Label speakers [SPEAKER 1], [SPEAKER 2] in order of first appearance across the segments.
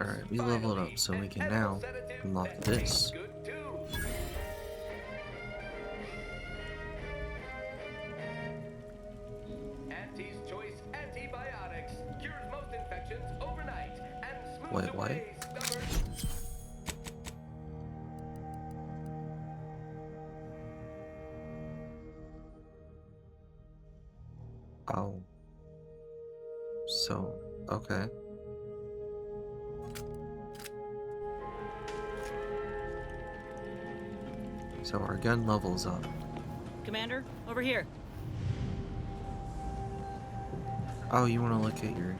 [SPEAKER 1] Alright, we leveled up, so we can now unlock this.
[SPEAKER 2] Auntie's Choice Antibiotics cures most infections overnight and smooths
[SPEAKER 1] Wait, what?
[SPEAKER 2] away stubborn.
[SPEAKER 1] Oh. So, okay. So our gun level's up.
[SPEAKER 3] Commander, over here.
[SPEAKER 1] Oh, you want to look at your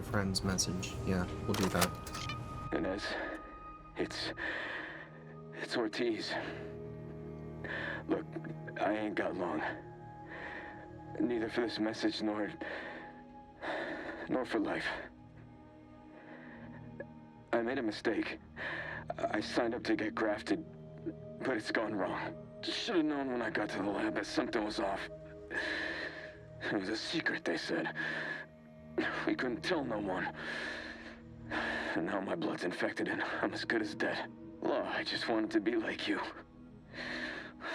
[SPEAKER 1] friend's message. Yeah, we'll do that.
[SPEAKER 4] Inez, it's Ortiz. Look, I ain't got long. Neither for this message nor for life. I made a mistake. I signed up to get grafted, but it's gone wrong. Should have known when I got to the lab that something was off. It was a secret, they said. We couldn't tell no one. And now my blood's infected and I'm as good as dead. Law, I just wanted to be like you.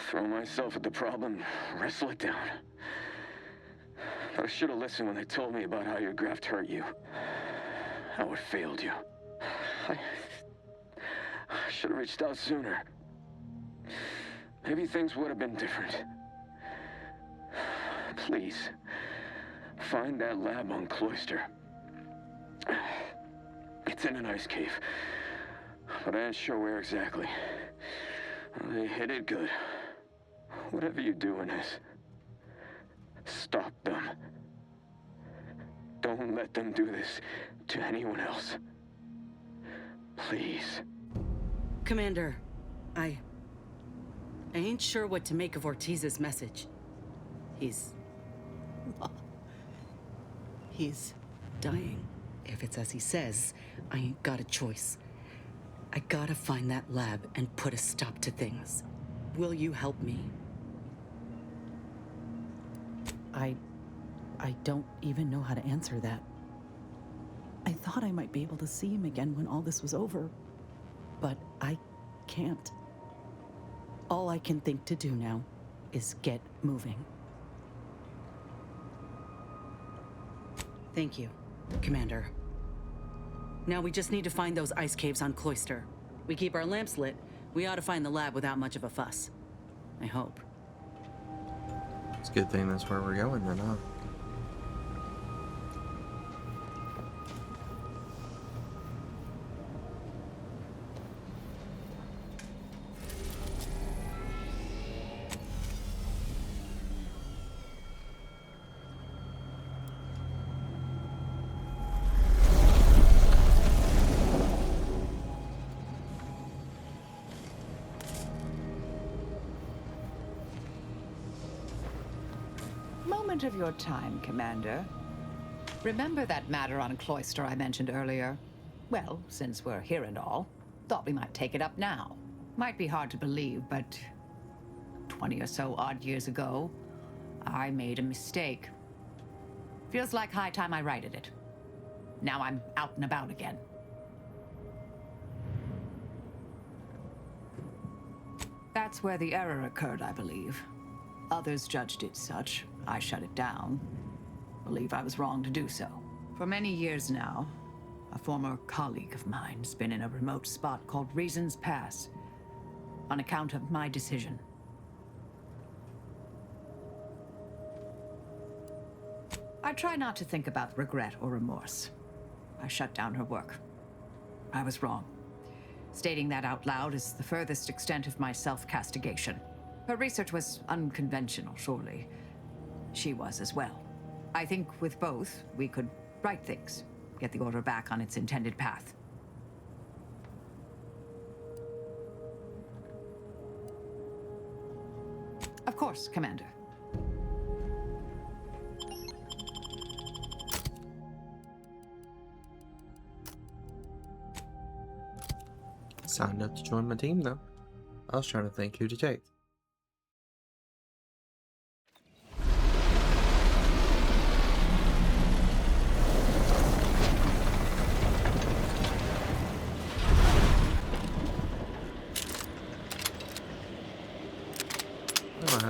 [SPEAKER 4] Throw myself at the problem, wrestle it down. But I should have listened when they told me about how your graft hurt you. How it failed you. I should have reached out sooner. Maybe things would have been different. Please, find that lab on Cloister. It's in an ice cave, but I ain't sure where exactly. They hid it good. Whatever you do, Inez, stop them. Don't let them do this to anyone else. Please.
[SPEAKER 3] Commander, I ain't sure what to make of Ortiz's message. He's dying. If it's as he says, I ain't got a choice. I gotta find that lab and put a stop to things. Will you help me?
[SPEAKER 5] I don't even know how to answer that. I thought I might be able to see him again when all this was over, but I can't. All I can think to do now is get moving.
[SPEAKER 3] Thank you, Commander. Now we just need to find those ice caves on Cloister. We keep our lamps lit, we ought to find the lab without much of a fuss. I hope.
[SPEAKER 1] It's a good thing that's where we're going then, huh?
[SPEAKER 6] Moment of your time, Commander. Remember that matter on Cloister I mentioned earlier? Well, since we're here and all, thought we might take it up now. Might be hard to believe, but 20 or so odd years ago, I made a mistake. Feels like high time I righted it. Now I'm out and about again. That's where the error occurred, I believe. Others judged it such. I shut it down. Believe I was wrong to do so. For many years now, a former colleague of mine's been in a remote spot called Reasons Pass, on account of my decision. I try not to think about regret or remorse. I shut down her work. I was wrong. Stating that out loud is the furthest extent of my self-castigation. Her research was unconventional, surely. She was as well. I think with both, we could right things, get the order back on its intended path. Of course, Commander.
[SPEAKER 1] Signed up to join my team, though. I was trying to think who to take.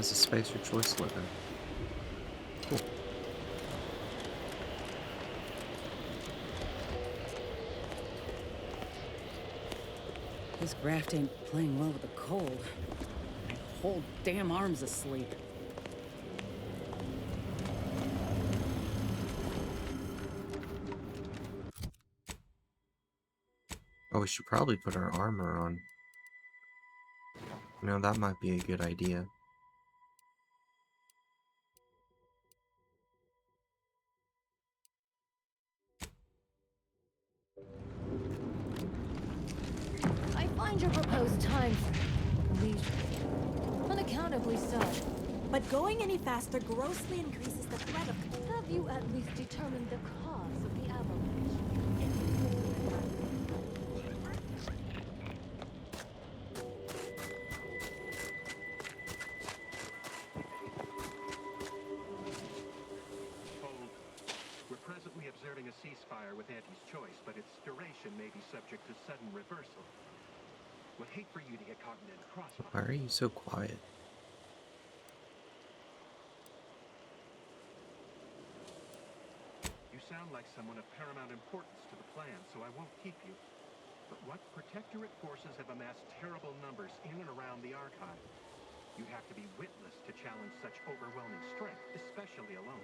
[SPEAKER 1] As a spacer choice leather. Cool.
[SPEAKER 3] This graft ain't playing well with the cold. My whole damn arm's asleep.
[SPEAKER 1] Oh, we should probably put our armor on. You know, that might be a good idea.
[SPEAKER 7] I find your proposed time leisurely. Unaccountably so.
[SPEAKER 8] But going any faster grossly increases the threat of...
[SPEAKER 7] Have you at least determined the cause of the avalanche?
[SPEAKER 9] Hold. We're presently observing a ceasefire with Auntie's choice, but its duration may be subject to sudden reversal. Would hate for you to get caught in a crossfire.
[SPEAKER 1] Why are you so quiet?
[SPEAKER 9] You sound like someone of paramount importance to the plan, so I won't keep you. But what Protectorate forces have amassed terrible numbers in and around the Archive. You'd have to be witless to challenge such overwhelming strength, especially alone.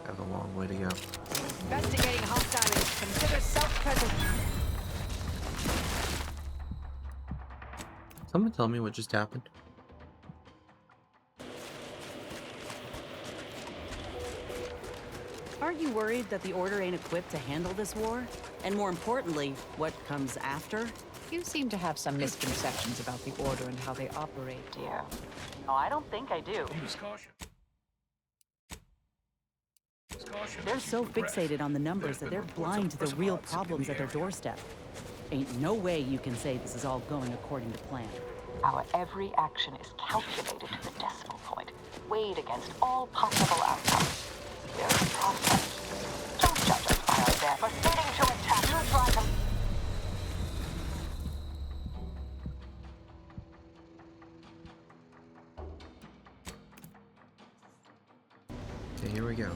[SPEAKER 1] Have a long way to go.
[SPEAKER 6] Investigating hostiles. Consider self-preservation.
[SPEAKER 1] Someone tell me what just happened.
[SPEAKER 3] Aren't you worried that the Order ain't equipped to handle this war? And more importantly, what comes after?
[SPEAKER 6] You seem to have some misconceptions about the Order and how they operate, dear.
[SPEAKER 3] No, I don't think I do.
[SPEAKER 2] Use caution.
[SPEAKER 3] They're so fixated on the numbers that they're blind to the real problems at their doorstep. Ain't no way you can say this is all going according to plan.
[SPEAKER 10] Our every action is calculated to the decimal point, weighed against all possible outcomes. There is a process. Don't judge us by our death. Proceeding to attack. You try them.
[SPEAKER 1] Okay, here we go.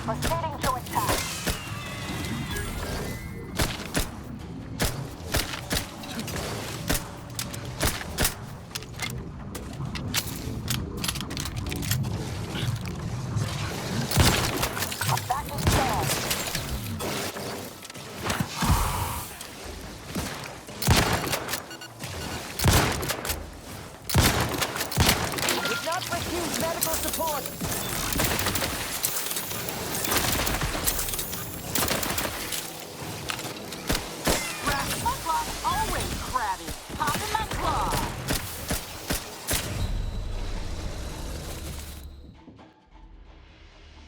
[SPEAKER 10] Proceeding to attack. Attacking stand. Did not refuse medical support. Always crabby. Popping my claw.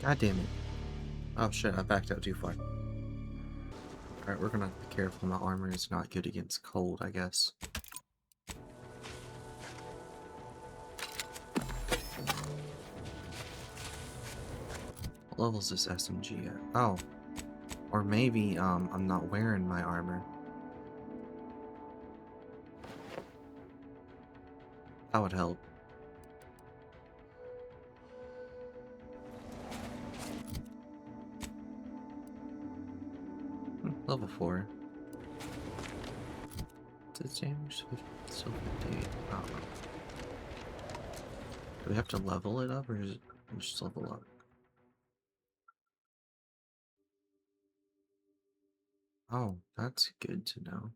[SPEAKER 1] God damn it. Oh shit, I backed out too far. Alright, we're gonna have to be careful. My armor is not good against cold, I guess. What level is this SMG at? Oh. Or maybe, I'm not wearing my armor. That would help. Level 4. Does damage still 58? I don't know. Do we have to level it up or is it just level up? Oh, that's good to know.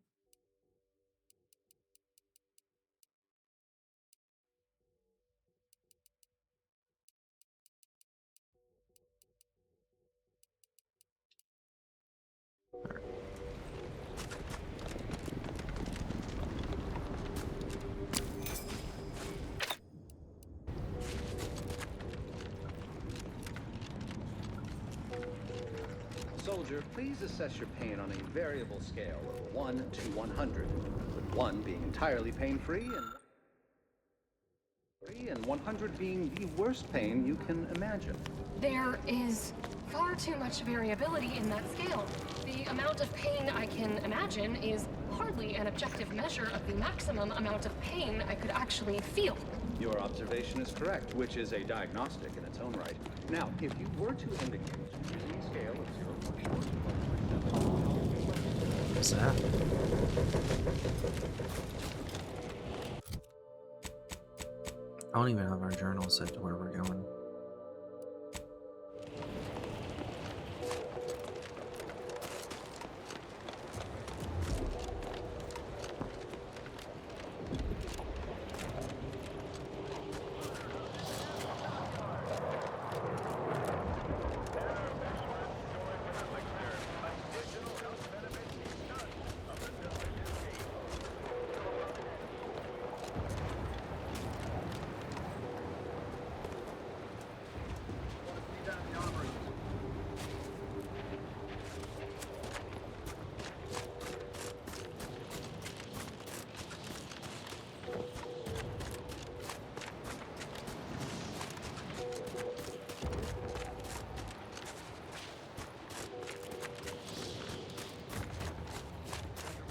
[SPEAKER 11] Soldier, please assess your pain on a variable scale of 1 to 100, with 1 being entirely pain-free and 100 being the worst pain you can imagine.
[SPEAKER 12] There is far too much variability in that scale. The amount of pain I can imagine is hardly an objective measure of the maximum amount of pain I could actually feel.
[SPEAKER 11] Your observation is correct, which is a diagnostic in its own right. Now, if you were to indicate using a scale of 0.4 to 1.7...
[SPEAKER 1] What's that? I don't even have our journal set to where we're going.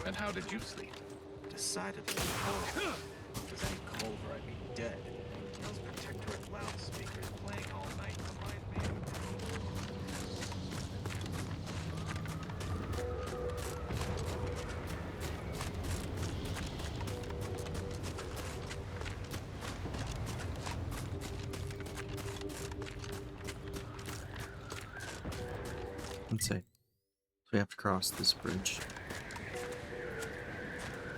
[SPEAKER 13] And how did you sleep? Decidedly cold. If it was any colder, I'd be dead. Those Protectorate loudspeakers playing all night remind me of...
[SPEAKER 1] Let's see. So we have to cross this bridge.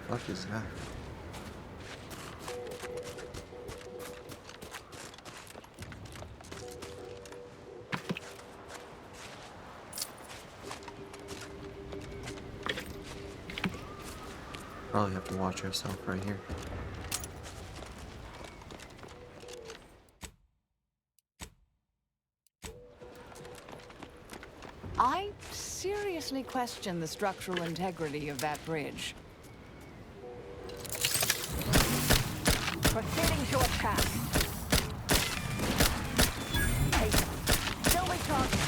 [SPEAKER 1] What is that? Probably have to watch ourselves right here.
[SPEAKER 6] I seriously question the structural integrity of that bridge.
[SPEAKER 10] Proceeding to attack. Hey, still we talking.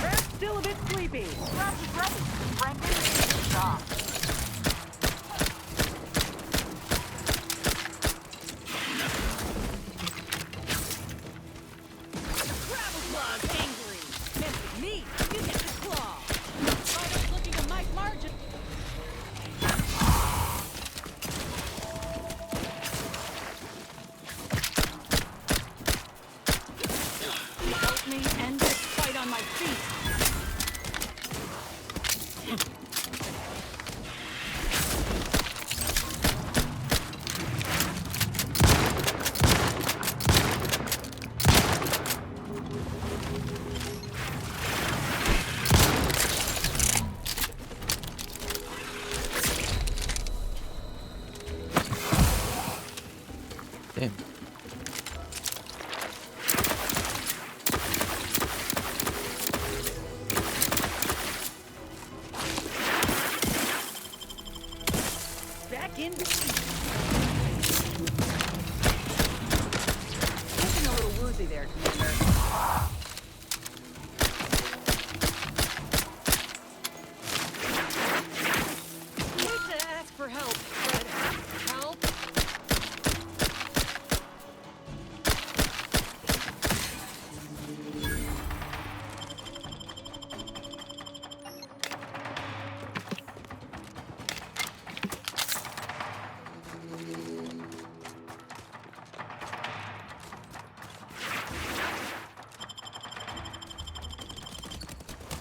[SPEAKER 10] They're still a bit sleepy. Roger, ready. Friendly, stop.
[SPEAKER 1] Damn.
[SPEAKER 10] Back in.
[SPEAKER 6] Looking a little woozy there, Commander.
[SPEAKER 12] Hate to ask for help, but help?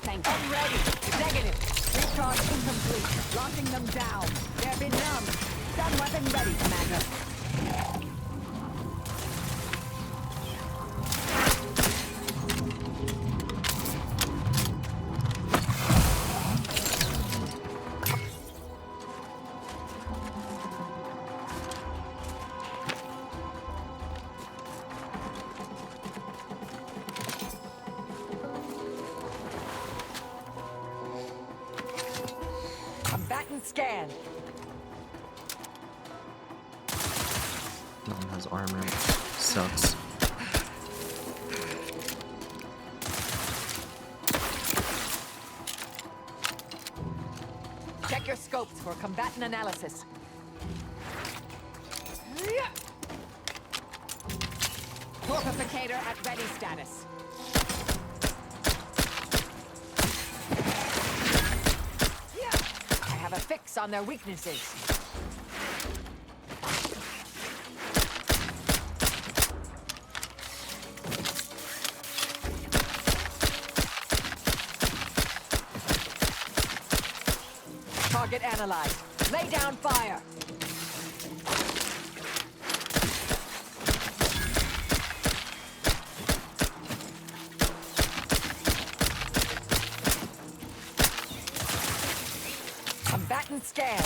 [SPEAKER 6] Thank you.
[SPEAKER 10] Ready. Negative. Recharge incomplete. Launching them down. They're benumbed. Stun weapon ready, Commander. scan.
[SPEAKER 1] No one has armor. Sucks.
[SPEAKER 10] Check your scopes for combatant analysis. Torpificator at ready status. I have a fix on their weaknesses. Target analyzed. Lay down fire. Combatant scan.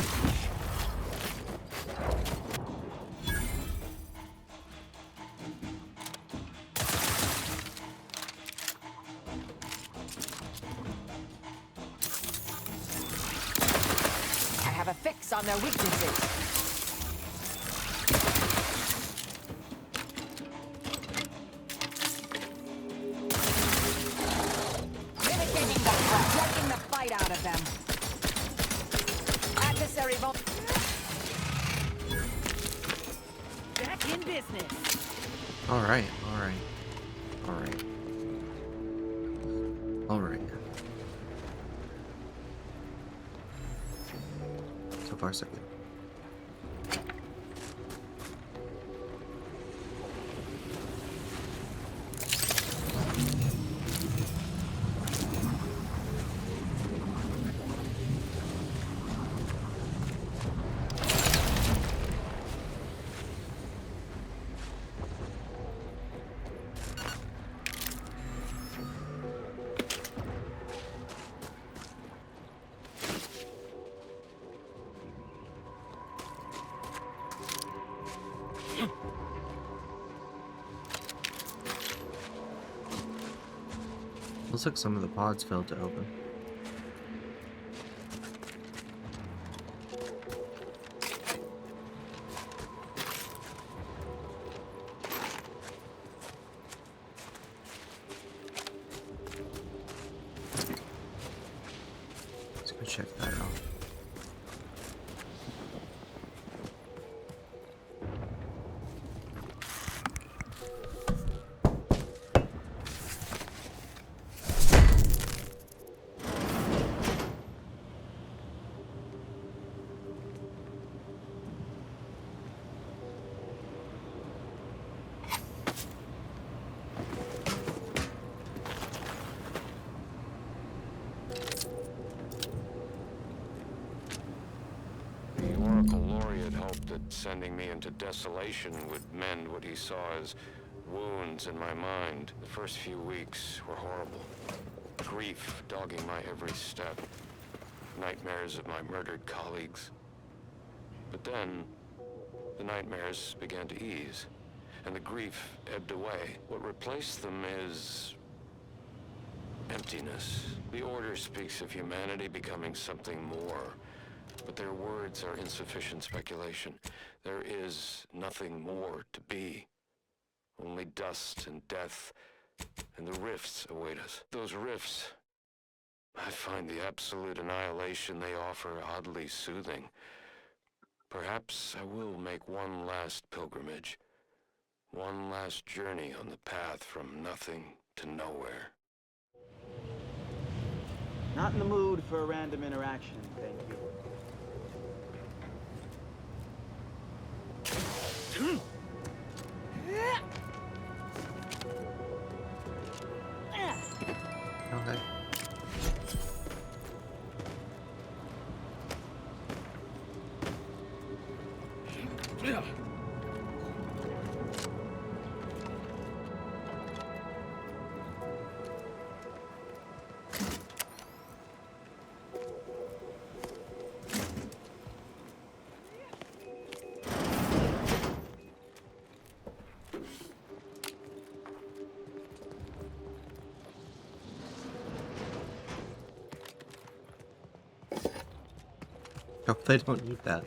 [SPEAKER 10] I have a fix on their weaknesses. Mitigating the threat, taking the fight out of them. Adversary back in business.
[SPEAKER 1] Alright, alright. Alright. Alright. So far, so good. Looks like some of the pods failed to open. Let's go check that out.
[SPEAKER 14] Sending me into desolation would mend what he saw as wounds in my mind. The first few weeks were horrible. Grief dogging my every step. Nightmares of my murdered colleagues. But then, the nightmares began to ease, and the grief ebbed away. What replaced them is emptiness. The Order speaks of humanity becoming something more. But their words are insufficient speculation. There is nothing more to be. Only dust and death, and the rifts await us. Those rifts, I find the absolute annihilation they offer oddly soothing. Perhaps I will make one last pilgrimage. One last journey on the path from nothing to nowhere.
[SPEAKER 15] Not in the mood for a random interaction, thank you.
[SPEAKER 1] Okay. Hope they don't need that.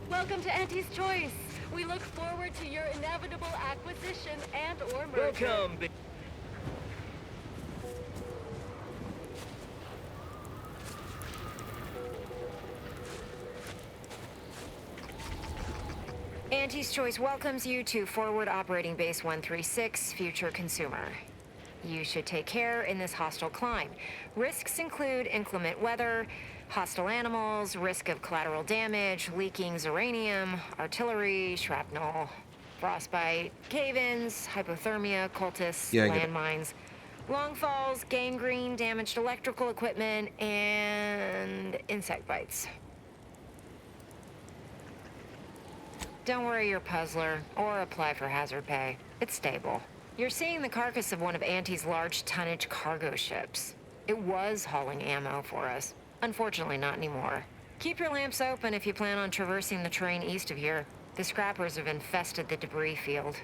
[SPEAKER 16] Welcome to Auntie's Choice. We look forward to your inevitable acquisition and/or merger.
[SPEAKER 2] Welcome.
[SPEAKER 17] Auntie's Choice welcomes you to Forward Operating Base 136, Future Consumer. You should take care in this hostile climb. Risks include inclement weather, hostile animals, risk of collateral damage, leaking uranium, artillery, shrapnel, frostbite, cave-ins, hypothermia, cultists,
[SPEAKER 1] Yeah, I get it.
[SPEAKER 17] landmines, long falls, gangrene, damaged electrical equipment, and insect bites. Don't worry your puzzler, or apply for hazard pay. It's stable. You're seeing the carcass of one of Auntie's large tonnage cargo ships. It was hauling ammo for us. Unfortunately, not anymore. Keep your lamps open if you plan on traversing the terrain east of here. The scrappers have infested the debris field.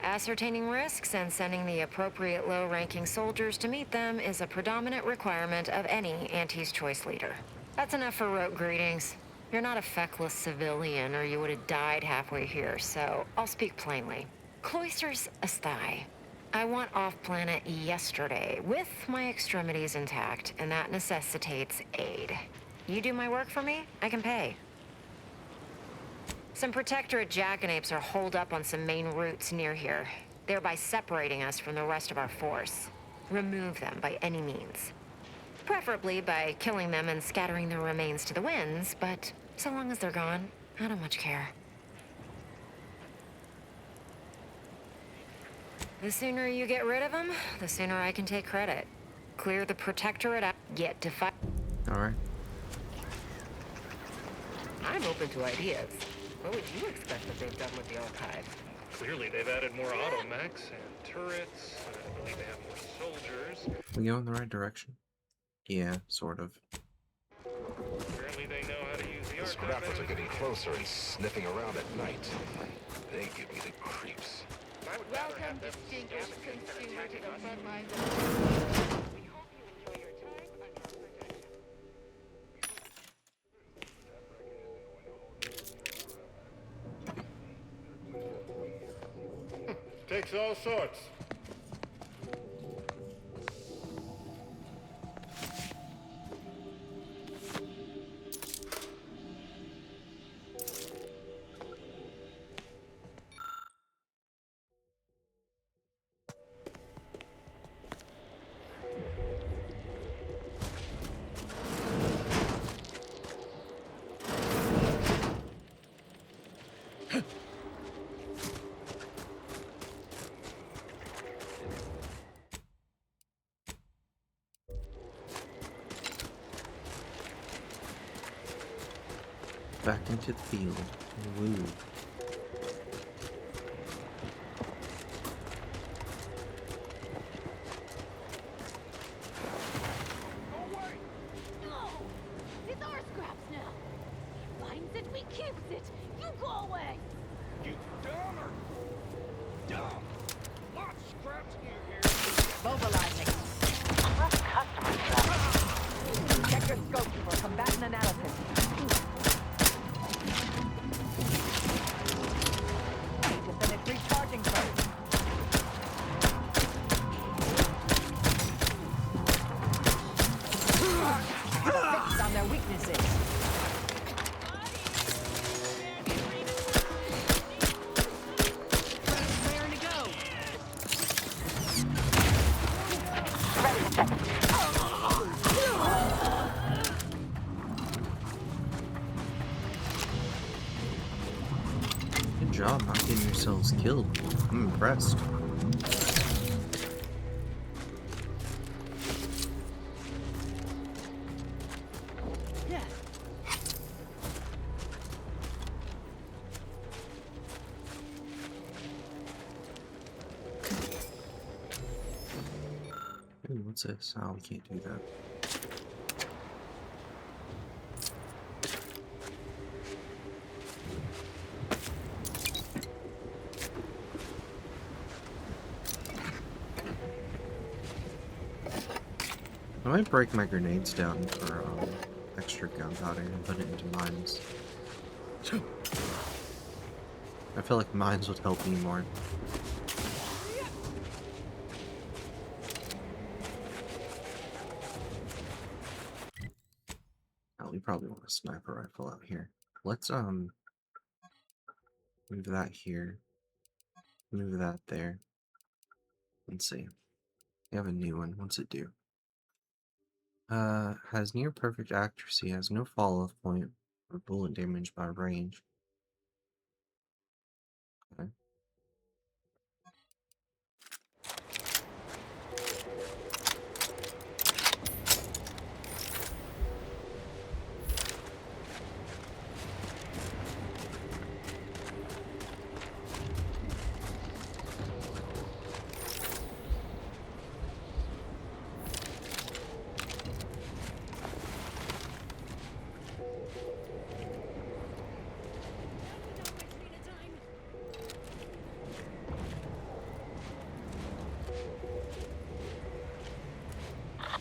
[SPEAKER 17] Ascertaining risks and sending the appropriate low-ranking soldiers to meet them is a predominant requirement of any Auntie's Choice leader. That's enough for rote greetings. You're not a feckless civilian or you would have died halfway here, so I'll speak plainly. Cloisters asthai. I want off-planet yesterday, with my extremities intact, and that necessitates aid. You do my work for me, I can pay. Some Protectorate jackanapes are holed up on some main routes near here, thereby separating us from the rest of our force. Remove them by any means. Preferably by killing them and scattering their remains to the winds, but so long as they're gone, I don't much care. The sooner you get rid of them, the sooner I can take credit. Clear the Protectorate out, get to fight.
[SPEAKER 1] Alright.
[SPEAKER 18] I'm open to ideas. What would you expect that they've done with the archive?
[SPEAKER 19] Clearly, they've added more automechs and turrets. I believe they have more soldiers.
[SPEAKER 1] We go in the right direction? Yeah, sort of.
[SPEAKER 19] Apparently, they know how to use the
[SPEAKER 20] The scrappers are getting closer and sniffing around at night. They give me the creeps.
[SPEAKER 16] Welcome, distinguished consumer, to the front lines of... We hope you enjoy your time under protection.
[SPEAKER 19] Takes all sorts.
[SPEAKER 1] Back into the field. Woo.
[SPEAKER 7] No! It's our scraps now! He finds it, we keeps it! You go away!
[SPEAKER 2] You dumber! Dumb! Watch scraps near here!
[SPEAKER 6] Mobilizing. Check your scope for combatant analysis. Just finish recharging first. Fix on their weaknesses.
[SPEAKER 1] Good job not getting yourselves killed. I'm impressed. Ooh, what's this? Oh, we can't do that. I might break my grenades down for extra gunpowder and put it into mines. I feel like mines would help me more. Oh, we probably want a sniper rifle out here. Let's move that here. Move that there. Let's see. We have a new one. What's it do? Has near perfect accuracy, has no fall-off point or bullet damage by range. Okay.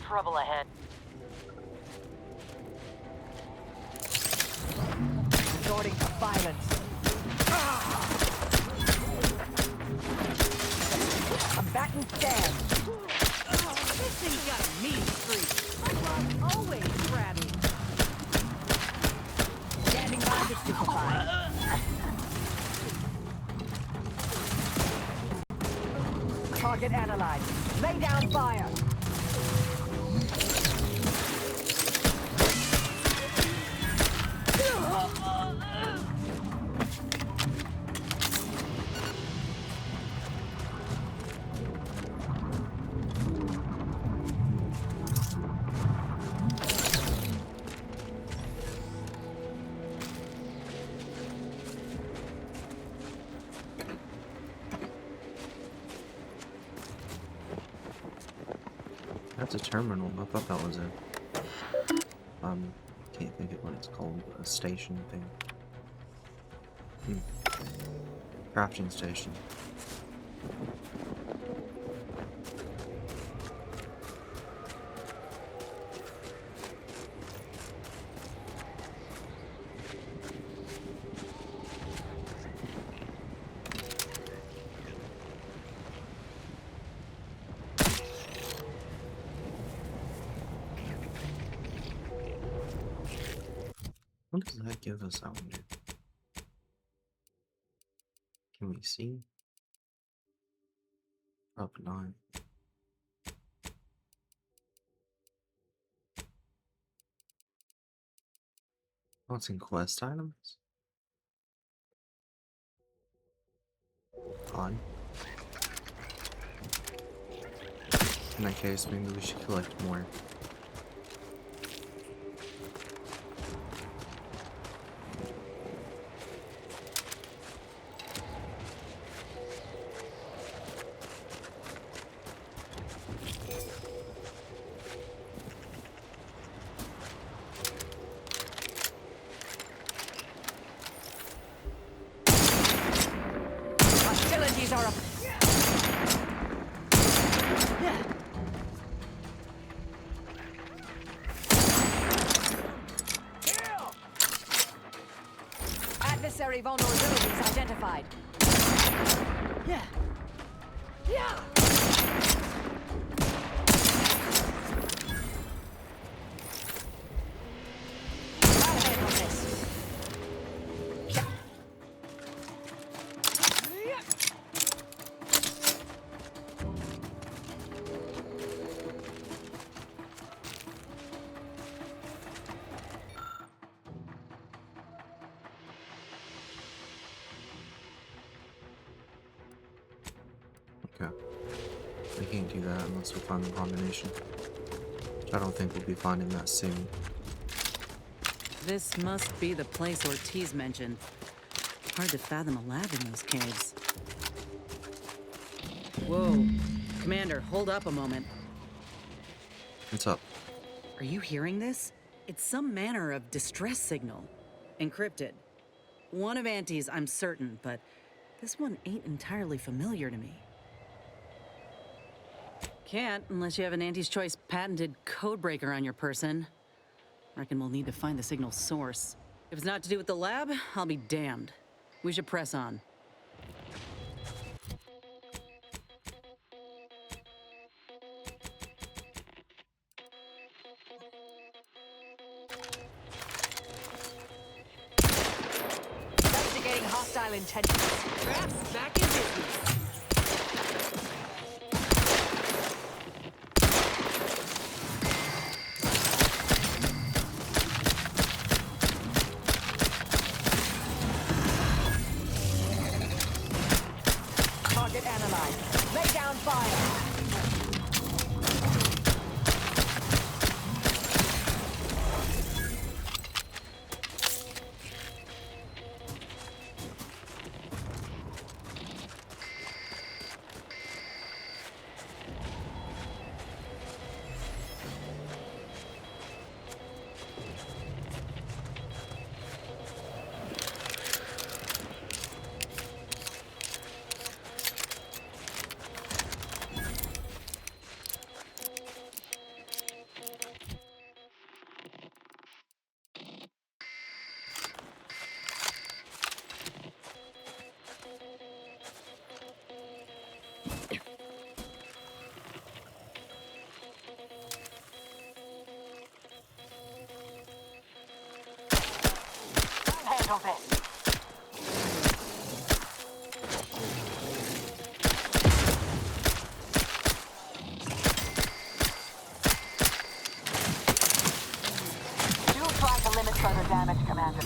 [SPEAKER 10] Trouble ahead.
[SPEAKER 6] Resorting to violence. A batten stand.
[SPEAKER 5] This thing's got a mean streak. My mom's always crabby.
[SPEAKER 6] Standing by to stupefy. Target analyzed. Lay down fire.
[SPEAKER 1] That's a terminal. I thought that was a can't think of what it's called. A station thing. Crafting station. What does that give us, I wonder? Can we see? Up 9. Oh, it's in quest items? Odd. In that case, maybe we should collect more.
[SPEAKER 6] Hostilities are up. Adversary vulnerabilities identified. Yeah. Yeah. I'll handle this.
[SPEAKER 1] We can't do that unless we find the combination. Which I don't think we'll be finding that soon.
[SPEAKER 3] This must be the place Ortiz mentioned. Hard to fathom a lab in those caves. Whoa. Commander, hold up a moment.
[SPEAKER 1] What's up?
[SPEAKER 3] Are you hearing this? It's some manner of distress signal. Encrypted. One of Auntie's, I'm certain, but this one ain't entirely familiar to me. Can't unless you have an Auntie's Choice patented codebreaker on your person. Reckon we'll need to find the signal's source. If it's not to do with the lab, I'll be damned. We should press on.
[SPEAKER 10] Investigating hostile intentions. Traps back in business. Target analyzed. Lay down fire. Handle this. Do try to limit further damage, Commander.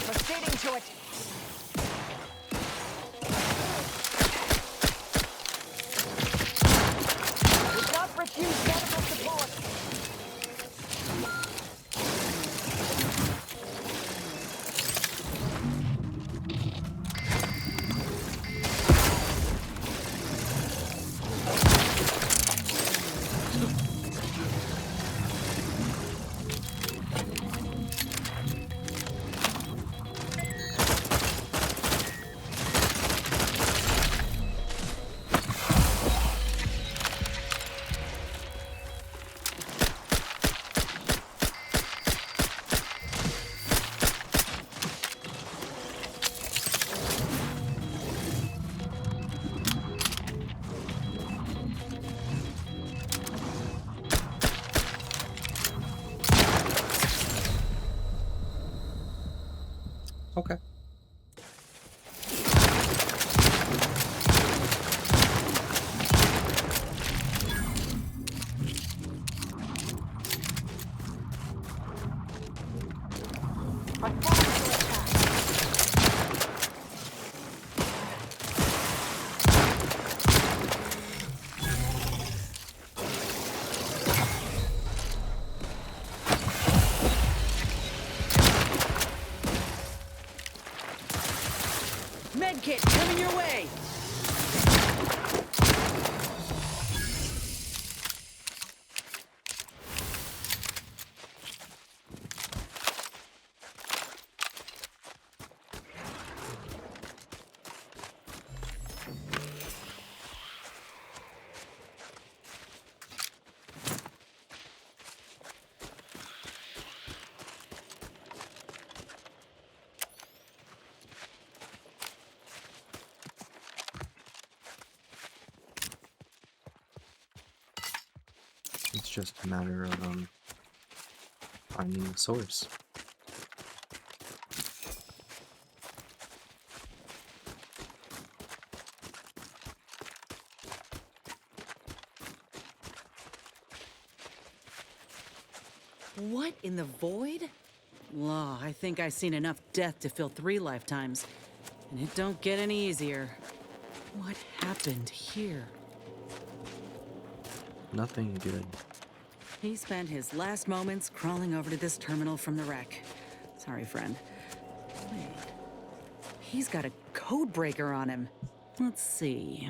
[SPEAKER 10] Proceeding to it. Did not refuse medical support.
[SPEAKER 1] Okay.
[SPEAKER 3] Medkit coming your way!
[SPEAKER 1] just a matter of finding the source.
[SPEAKER 3] What in the void? Law, I think I've seen enough death to fill 3 lifetimes. And it don't get any easier. What happened here?
[SPEAKER 1] Nothing good.
[SPEAKER 3] He spent his last moments crawling over to this terminal from the wreck. Sorry, friend. Wait. He's got a code breaker on him. Let's see.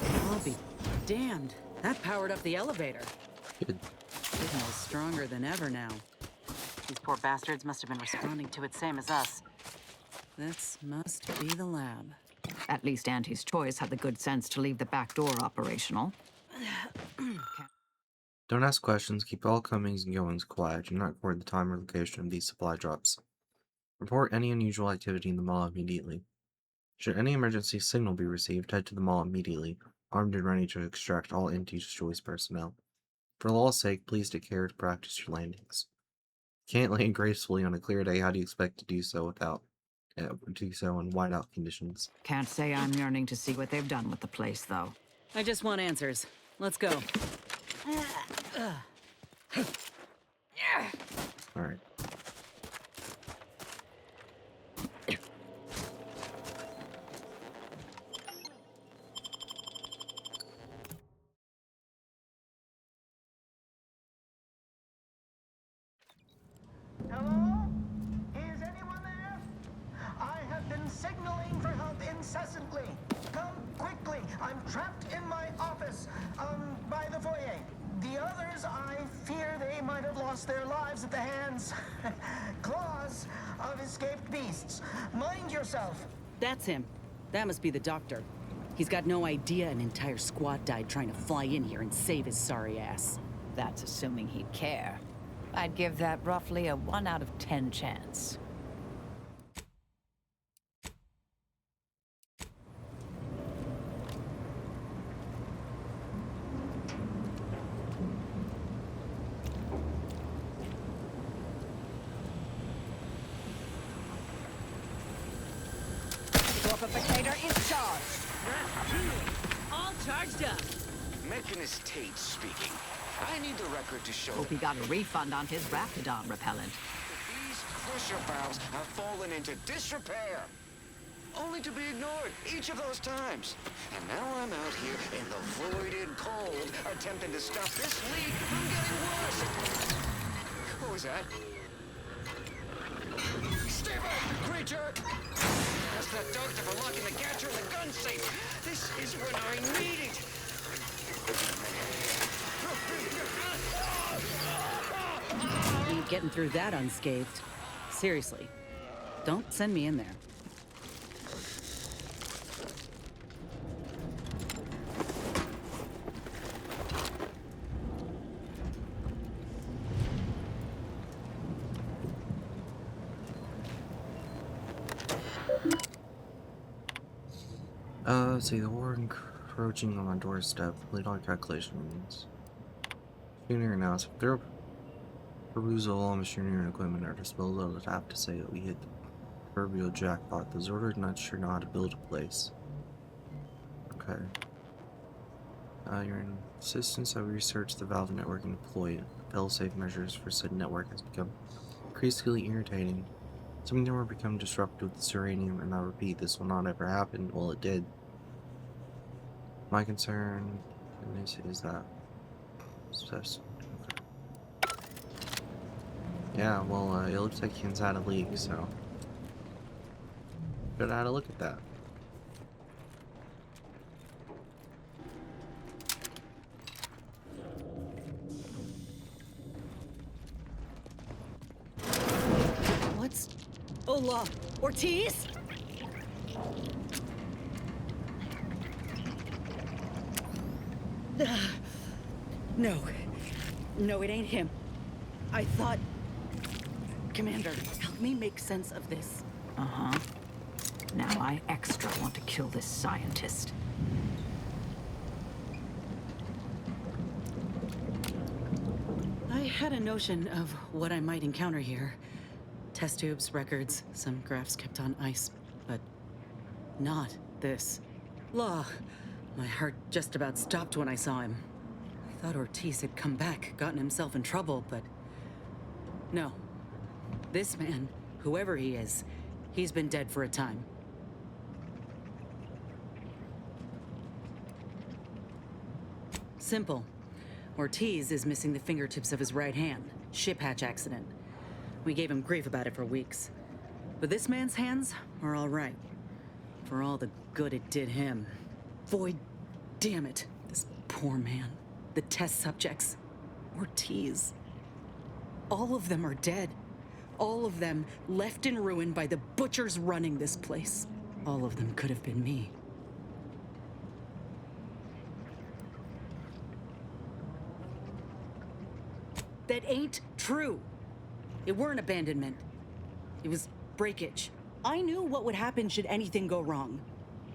[SPEAKER 3] I'll be damned. That powered up the elevator.
[SPEAKER 1] Good.
[SPEAKER 3] Signal's stronger than ever now. These poor bastards must have been responding to it same as us. This must be the lab.
[SPEAKER 6] At least Auntie's Choice had the good sense to leave the back door operational.
[SPEAKER 1] Don't ask questions, keep all comings and goings quiet. Do not record the time or location of these supply drops. Report any unusual activity in the mall immediately. Should any emergency signal be received, head to the mall immediately, armed and ready to extract all Auntie's Choice personnel. For law's sake, please take care to practice your landings. Can't land gracefully on a clear day, how do you expect to do so in whiteout conditions?
[SPEAKER 6] Can't say I'm yearning to see what they've done with the place, though.
[SPEAKER 3] I just want answers. Let's go.
[SPEAKER 1] Alright.
[SPEAKER 21] Hello? Is anyone there? I have been signaling for help incessantly. Come quickly. I'm trapped in my office, by the foyer. The others, I fear they might have lost their lives at the hands, claws of escaped beasts. Mind yourself.
[SPEAKER 3] That's him. That must be the doctor. He's got no idea an entire squad died trying to fly in here and save his sorry ass.
[SPEAKER 6] That's assuming he'd care. I'd give that roughly a 1 out of 10 chance.
[SPEAKER 22] Torpificator is charged.
[SPEAKER 3] All charged up.
[SPEAKER 20] Mechanist Tate speaking. I need the record to show
[SPEAKER 6] Hope he got a refund on his Raptidon repellent.
[SPEAKER 20] these pressure valves have fallen into disrepair. Only to be ignored each of those times. And now I'm out here in the voided cold, attempting to stop this leak from getting worse. What was that? Stay back, creature! Ask that doctor for locking the catcher in the gun safe. This is when I need it.
[SPEAKER 3] Ain't getting through that unscathed. Seriously. Don't send me in there.
[SPEAKER 1] Let's see, the war encroaching on my doorstep. Complete all calculations. Machinery analysis. Through perusal, all machinery and equipment at our disposal, I'd have to say that we hit the proverbial jackpot. The Zordon not sure know how to build a place. Okay. Your insistence that we research the Valve network and deploy fail-safe measures for said network has become increasingly irritating. Something that will become disrupted with this uranium, and I repeat, this will not ever happen. Well, it did. My concern is that. Yeah, well, it looks like Ken's had a leak, so. Should have had a look at that.
[SPEAKER 3] Law. Ortiz? No. No, it ain't him. I thought... Commander, help me make sense of this.
[SPEAKER 6] Uh-huh. Now I extra want to kill this scientist.
[SPEAKER 3] I had a notion of what I might encounter here. Test tubes, records, some graphs kept on ice, but not this. Law. My heart just about stopped when I saw him. I thought Ortiz had come back, gotten himself in trouble, but no. This man, whoever he is, he's been dead for a time. Simple. Ortiz is missing the fingertips of his right hand. Ship hatch accident. We gave him grief about it for weeks. But this man's hands are all right. For all the good it did him. Void, damn it. This poor man. The test subjects. Ortiz. All of them are dead. All of them left in ruin by the butchers running this place. All of them could have been me. That ain't true. It weren't abandonment. It was breakage. I knew what would happen should anything go wrong.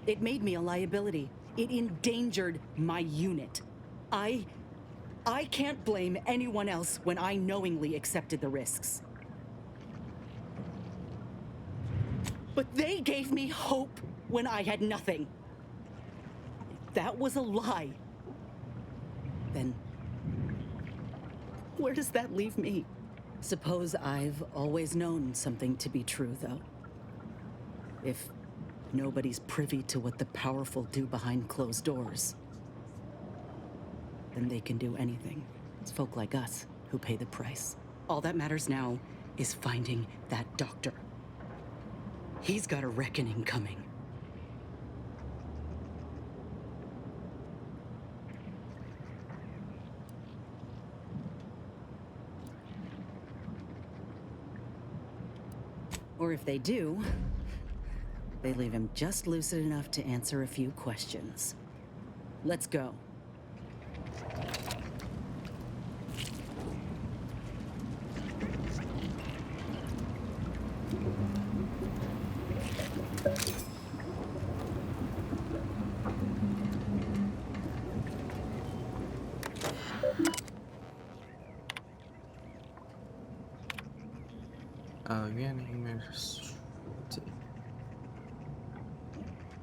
[SPEAKER 3] It made me a liability. It endangered my unit. I can't blame anyone else when I knowingly accepted the risks. But they gave me hope when I had nothing. If that was a lie, then where does that leave me? Suppose I've always known something to be true, though. If nobody's privy to what the powerful do behind closed doors, then they can do anything. It's folk like us who pay the price. All that matters now is finding that doctor. He's got a reckoning coming. Or if they do, they leave him just lucid enough to answer a few questions. Let's go.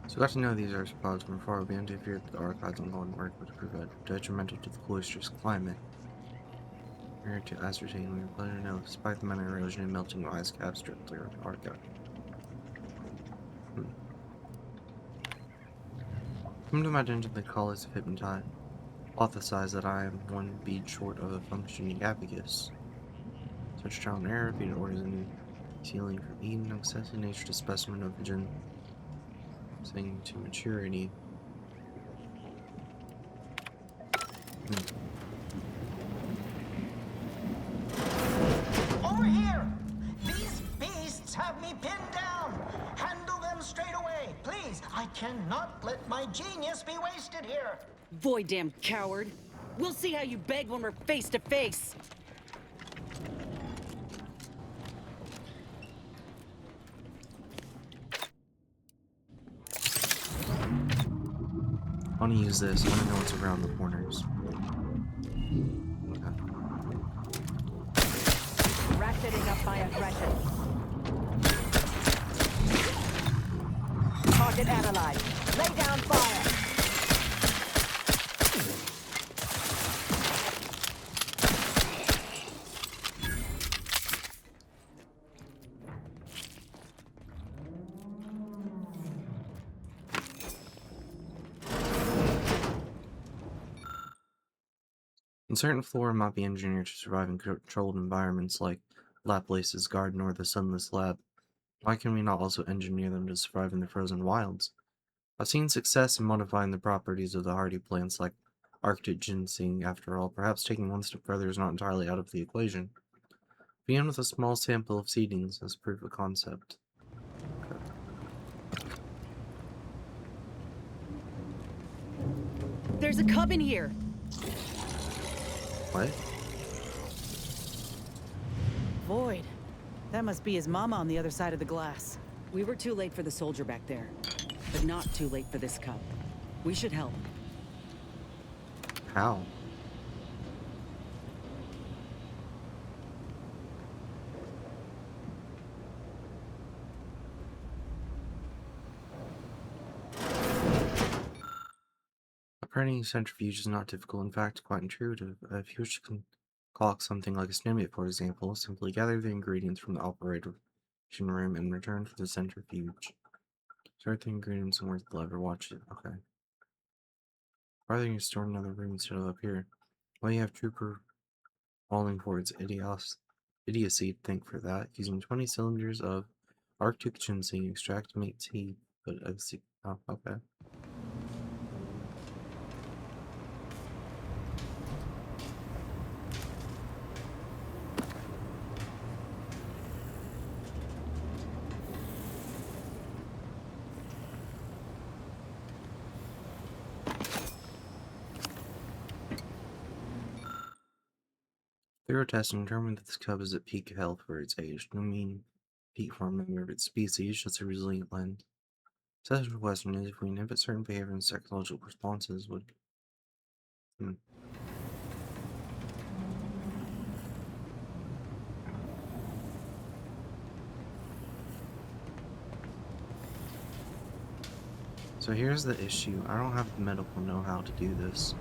[SPEAKER 1] So I got to know these arthropods from afar. We interfered with the archives ongoing work would prove detrimental to the cloister's climate. We're to ascertain we are pleasure to know, despite the minor erosion and melting of ice caps directly around the archive. Come to my dungeon, they call us hypnotize. Hypothesize that I am one bead short of a functioning abacus. Such trial and error, repeated orders a new ceiling from Eden, obsessive nature to specimen of vision. Thing to maturity.
[SPEAKER 21] Over here! These beasts have me pinned down! Handle them straight away, please! I cannot let my genius be wasted here!
[SPEAKER 3] Void, damn coward! We'll see how you beg when we're face to face!
[SPEAKER 1] I want to use this. I want to know what's around the corners.
[SPEAKER 22] Ratcheting up my aggression. Target analyzed. Lay down fire.
[SPEAKER 1] And certain flora might be engineered to survive in controlled environments like Laplace's garden or the Sunless Lab. Why can we not also engineer them to survive in the frozen wilds? I've seen success in modifying the properties of the hardy plants like Arctic ginseng. After all, perhaps taking one step further is not entirely out of the equation. Begin with a small sample of seedings as proof of concept.
[SPEAKER 3] There's a cub in here.
[SPEAKER 1] What?
[SPEAKER 5] Void. That must be his mama on the other side of the glass.
[SPEAKER 3] We were too late for the soldier back there, but not too late for this cub. We should help.
[SPEAKER 1] How? Operating a centrifuge is not difficult, in fact, quite intuitive. If you wish to concoct something like a snippet, for example, simply gather the ingredients from the operation room and return to the centrifuge. Start the ingredients and work the lever. Watch it. Okay. Why are you stored in another room instead of up here? Well, you have Trooper falling for its idiocy to think for that. Using 20 cylinders of Arctic ginseng extract to make tea. But I see. Oh, okay. Thorough testing determined that this cub is at peak health for its age. No mean peak form member of its species, just a resilient lens. Such question is if we inhibit certain behavior and psychological responses would. So here's the issue. I don't have the medical know-how to do this.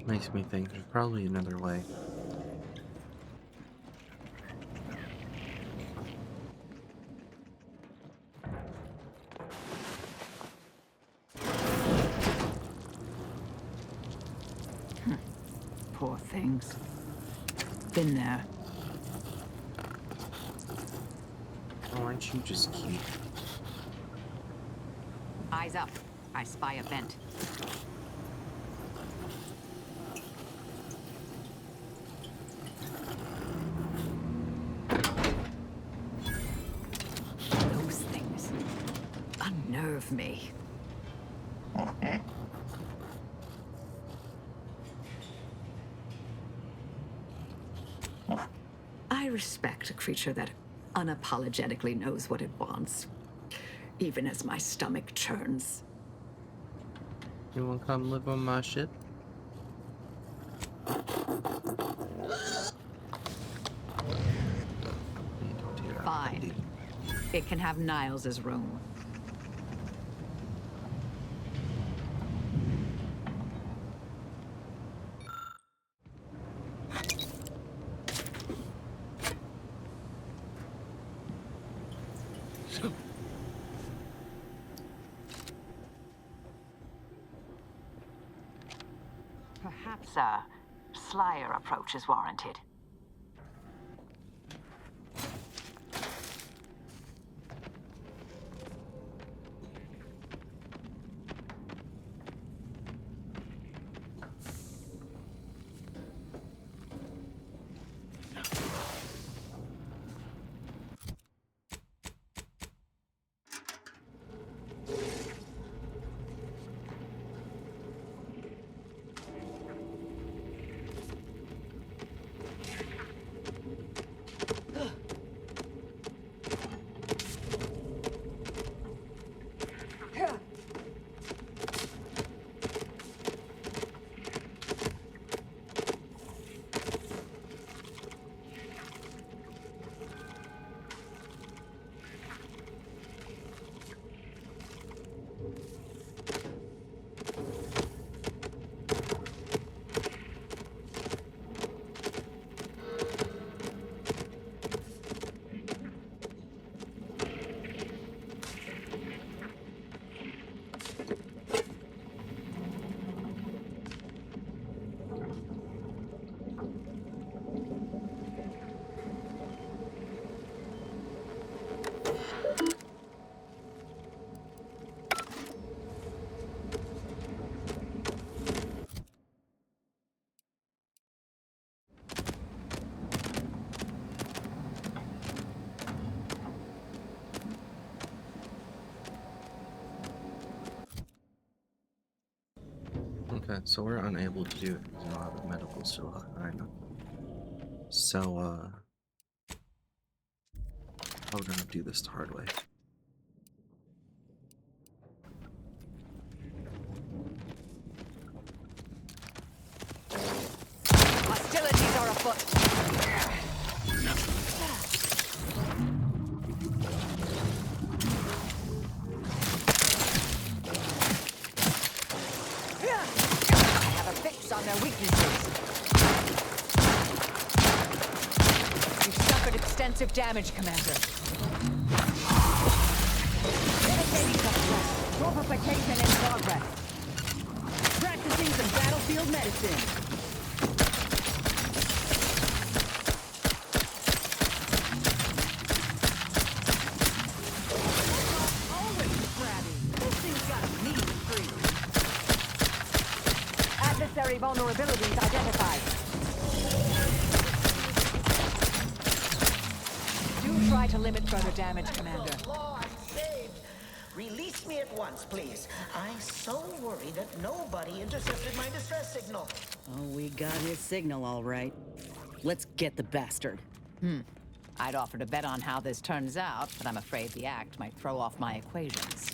[SPEAKER 1] Makes me think there's probably another way.
[SPEAKER 6] Poor things. Been there.
[SPEAKER 1] Why don't you just keep...
[SPEAKER 6] Eyes up. I spy a vent. Those things unnerve me. I respect a creature that unapologetically knows what it wants, even as my stomach churns.
[SPEAKER 1] You wanna come live on my ship?
[SPEAKER 6] Fine. It can have Niles's room. Perhaps a slyer approach is warranted.
[SPEAKER 1] so we're unable to do it because we don't have a medical still right now. So, we're gonna do this the hard way.
[SPEAKER 22] Hostilities are afoot. I have a fix on their weaknesses. You've suffered extensive damage, Commander. Dedicating success. Torpification in progress. Practicing some battlefield medicine. Adversary vulnerabilities identified. Do try to limit further damage, Commander.
[SPEAKER 21] Law, I'm saved. Release me at once, please. I so worry that nobody intercepted my distress signal.
[SPEAKER 3] Oh, we got his signal all right. Let's get the bastard.
[SPEAKER 6] I'd offer to bet on how this turns out, but I'm afraid the act might throw off my equations.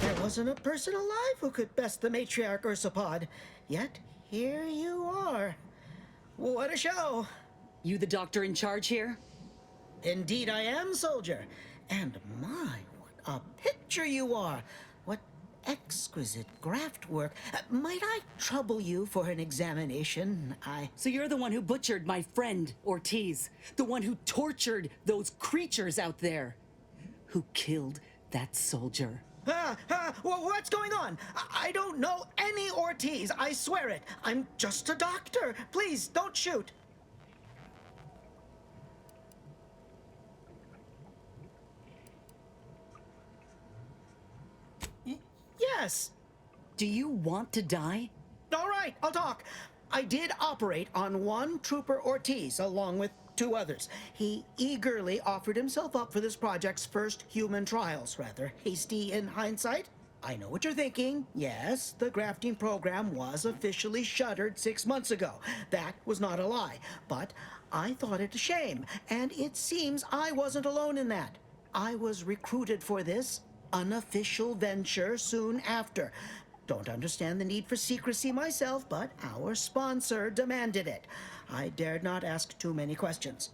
[SPEAKER 21] There wasn't a person alive who could best the matriarch Ursapod. Yet, here you are. What a show!
[SPEAKER 3] You the doctor in charge here?
[SPEAKER 21] Indeed I am, soldier. And my, what a picture you are! What exquisite graft work. Might I trouble you for an examination?
[SPEAKER 3] So you're the one who butchered my friend, Ortiz. The one who tortured those creatures out there. Who killed that soldier.
[SPEAKER 21] What's going on? I don't know any Ortiz, I swear it. I'm just a doctor. Please, don't shoot. Yes.
[SPEAKER 3] Do you want to die?
[SPEAKER 21] All right, I'll talk. I did operate on one Trooper Ortiz along with 2 others. He eagerly offered himself up for this project's first human trials. Rather hasty in hindsight. I know what you're thinking. Yes, the grafting program was officially shuttered 6 months ago. That was not a lie. But I thought it a shame, and it seems I wasn't alone in that. I was recruited for this unofficial venture soon after. Don't understand the need for secrecy myself, but our sponsor demanded it. I dared not ask too many questions.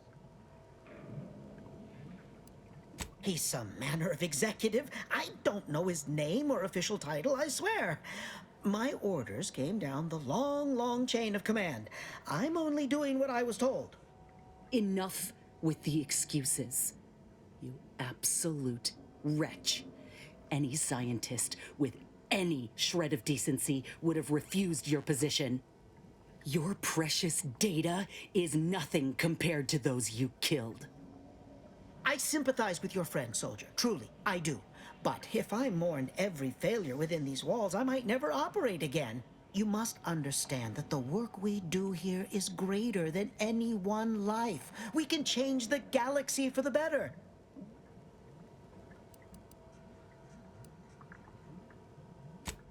[SPEAKER 21] He's some manner of executive. I don't know his name or official title, I swear. My orders came down the long, long chain of command. I'm only doing what I was told.
[SPEAKER 3] Enough with the excuses. You absolute wretch. Any scientist with any shred of decency would have refused your position. Your precious data is nothing compared to those you killed.
[SPEAKER 21] I sympathize with your friend, soldier. Truly, I do. But if I mourned every failure within these walls, I might never operate again. You must understand that the work we do here is greater than any one life. We can change the galaxy for the better.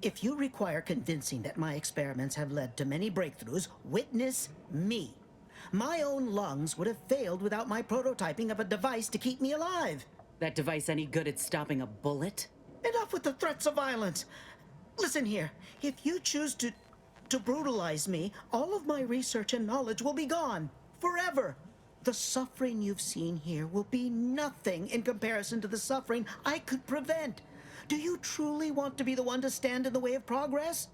[SPEAKER 21] If you require convincing that my experiments have led to many breakthroughs, witness me. My own lungs would have failed without my prototyping of a device to keep me alive.
[SPEAKER 3] That device any good at stopping a bullet?
[SPEAKER 21] Enough with the threats of violence. Listen here, if you choose to brutalize me, all of my research and knowledge will be gone. Forever. The suffering you've seen here will be nothing in comparison to the suffering I could prevent. Do you truly want to be the one to stand in the way of progress?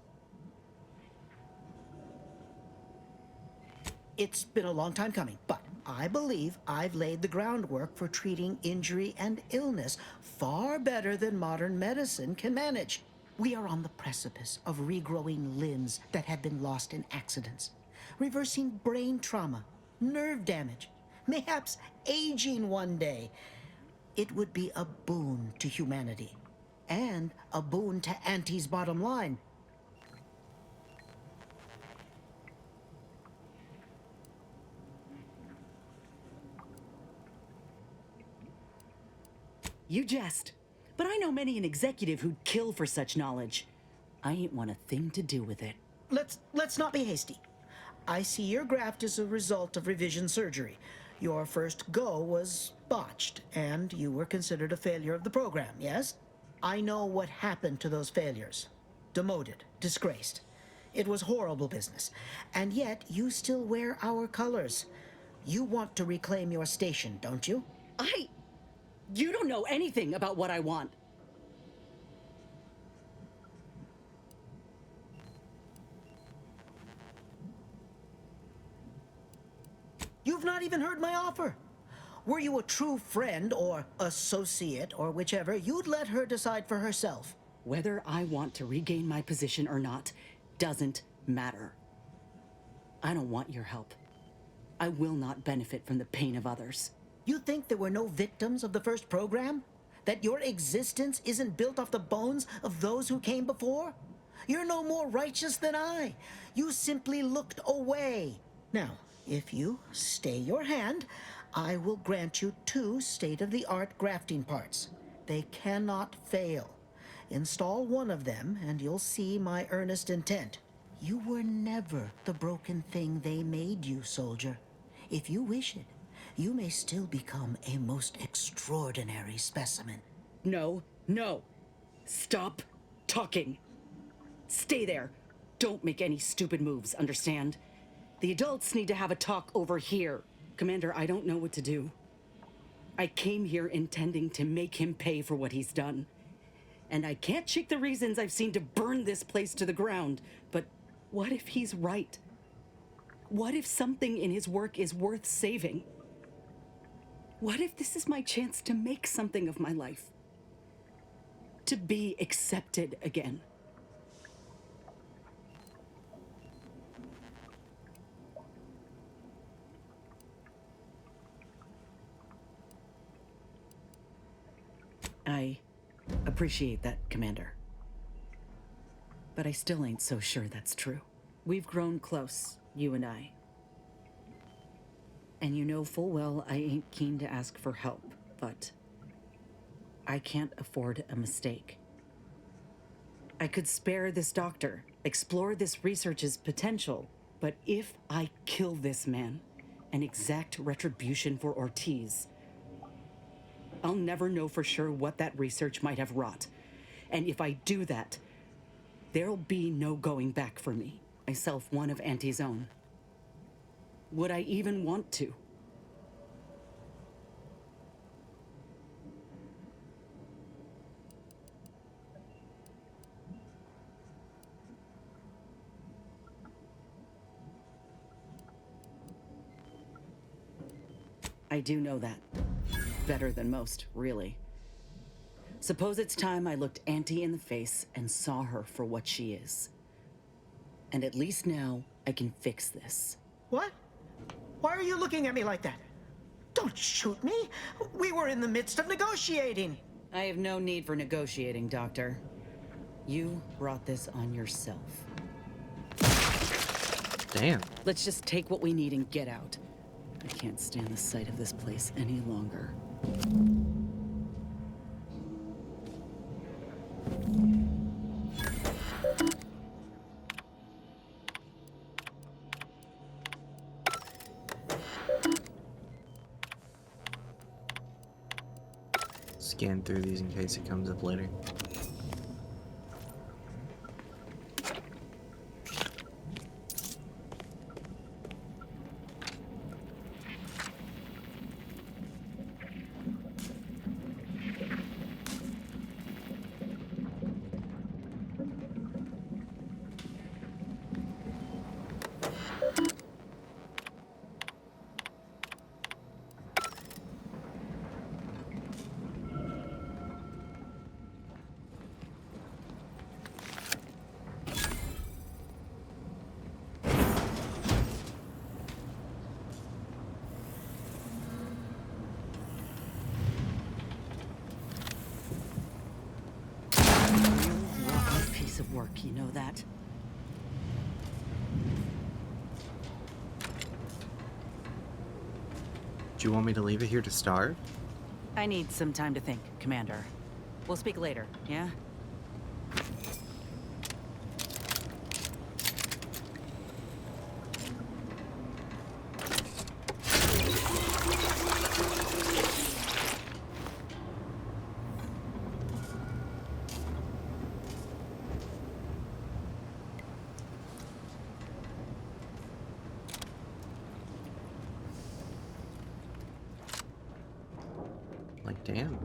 [SPEAKER 21] It's been a long time coming, but I believe I've laid the groundwork for treating injury and illness far better than modern medicine can manage. We are on the precipice of regrowing limbs that have been lost in accidents, reversing brain trauma, nerve damage, mayhaps aging one day. It would be a boon to humanity. And a boon to Auntie's bottom line.
[SPEAKER 5] You jest. But I know many an executive who'd kill for such knowledge. I ain't want a thing to do with it.
[SPEAKER 21] Let's not be hasty. I see your graft is a result of revision surgery. Your first go was botched, and you were considered a failure of the program, yes? I know what happened to those failures. Demoted, disgraced. It was horrible business. And yet, you still wear our colors. You want to reclaim your station, don't you?
[SPEAKER 5] You don't know anything about what I want.
[SPEAKER 21] You've not even heard my offer. Were you a true friend or associate or whichever, you'd let her decide for herself.
[SPEAKER 5] Whether I want to regain my position or not doesn't matter. I don't want your help. I will not benefit from the pain of others.
[SPEAKER 21] You think there were no victims of the first program? That your existence isn't built off the bones of those who came before? You're no more righteous than I. You simply looked away. Now, if you stay your hand, I will grant you 2 state-of-the-art grafting parts. They cannot fail. Install one of them, and you'll see my earnest intent. You were never the broken thing they made you, soldier. If you wish it, you may still become a most extraordinary specimen.
[SPEAKER 5] No. Stop talking. Stay there. Don't make any stupid moves, understand? The adults need to have a talk over here. Commander, I don't know what to do. I came here intending to make him pay for what he's done. And I can't shake the reasons I've seen to burn this place to the ground. But what if he's right? What if something in his work is worth saving? What if this is my chance to make something of my life? To be accepted again? I appreciate that, Commander. But I still ain't so sure that's true. We've grown close, you and I. And you know full well I ain't keen to ask for help, but I can't afford a mistake. I could spare this doctor, explore this research's potential, but if I kill this man and exact retribution for Ortiz, I'll never know for sure what that research might have wrought. And if I do that, there'll be no going back for me, myself one of Auntie's own. Would I even want to? I do know that. Better than most, really. Suppose it's time I looked Auntie in the face and saw her for what she is. And at least now, I can fix this.
[SPEAKER 21] What? Why are you looking at me like that? Don't shoot me! We were in the midst of negotiating!
[SPEAKER 5] I have no need for negotiating, Doctor. You brought this on yourself.
[SPEAKER 1] Damn.
[SPEAKER 5] Let's just take what we need and get out. I can't stand the sight of this place any longer.
[SPEAKER 1] Scan through these in case it comes up later. Of work, you know that? Do you want me to leave it here to starve?
[SPEAKER 3] I need some time to think, Commander. We'll speak later, yeah?
[SPEAKER 1] Like, damn.